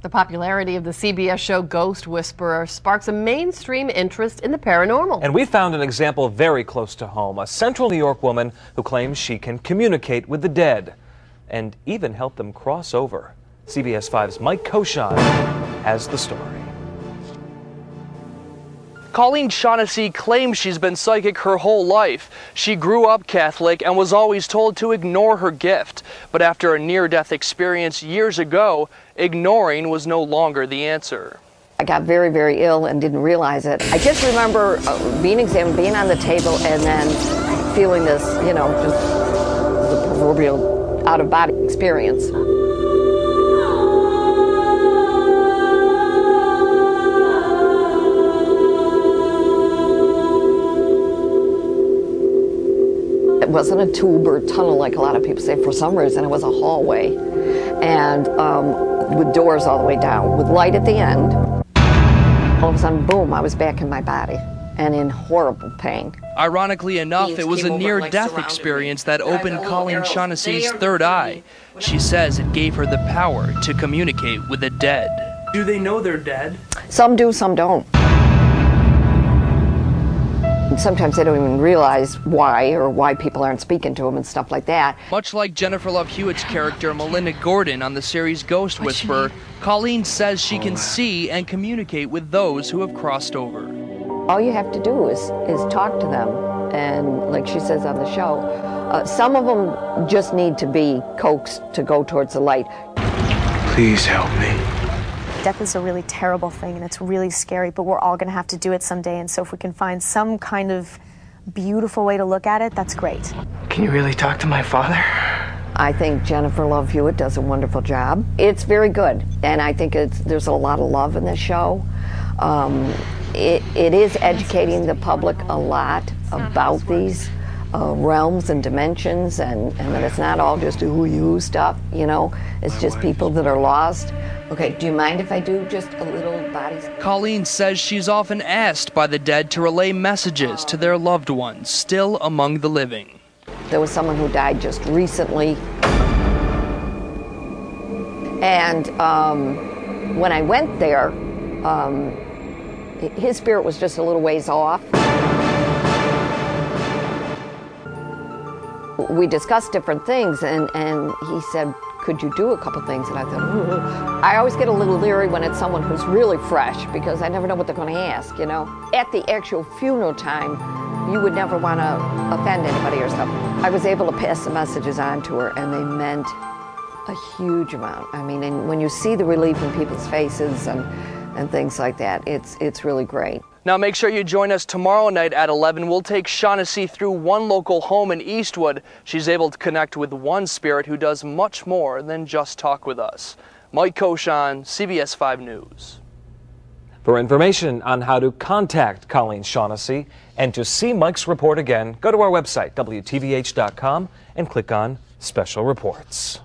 The popularity of the CBS show Ghost Whisperer sparks a mainstream interest in the paranormal. And we found an example very close to home, a central New York woman who claims she can communicate with the dead and even help them cross over. CBS 5's Mike Coleen has the story. Coleen Shaughnessy claims she's been psychic her whole life. She grew up Catholic and was always told to ignore her gift. But after a near-death experience years ago, ignoring was no longer the answer. I got very, very ill and didn't realize it. I just remember being examined, being on the table, and then feeling this, just the proverbial out-of-body experience. It wasn't a tube or tunnel like a lot of people say. For some reason, it was a hallway, and with doors all the way down, with light at the end. All of a sudden, boom, I was back in my body and in horrible pain. Ironically enough, it was a near-death experience that opened Coleen Shaughnessy's third eye. She says it gave her the power to communicate with the dead. Do they know they're dead? Some do, some don't. Sometimes they don't even realize why people aren't speaking to them and stuff like that. Much like Jennifer Love Hewitt's character Melinda Gordon on the series Ghost Whisperer, Coleen says she can see and communicate with those who have crossed over. All you have to do is talk to them, and like she says on the show, some of them just need to be coaxed to go towards the light. Please help me. Death is a really terrible thing, and it's really scary, but we're all going to have to do it someday, and so if we can find some kind of beautiful way to look at it, that's great. Can you really talk to my father? I think Jennifer Love Hewitt does a wonderful job. It's very good, and I think there's a lot of love in this show. It is educating the public a lot about these realms and dimensions, and that it's not all just ooh-you stuff, It's just people that are lost. Okay, do you mind if I do just a little body? Coleen says she's often asked by the dead to relay messages to their loved ones still among the living. There was someone who died just recently, and when I went there, his spirit was just a little ways off. We discussed different things, and he said, could you do a couple things? And I thought, ooh. I always get a little leery when it's someone who's really fresh, because I never know what they're going to ask, At the actual funeral time, you would never want to offend anybody or something. I was able to pass the messages on to her, and they meant a huge amount. I mean, and when you see the relief in people's faces and things like that, it's really great. Now make sure you join us tomorrow night at 11. We'll take Shaughnessy through one local home in Eastwood. She's able to connect with one spirit who does much more than just talk with us. Mike Coleen, CBS 5 News. For information on how to contact Coleen Shaughnessy and to see Mike's report again, go to our website, WTVH.com, and click on Special Reports.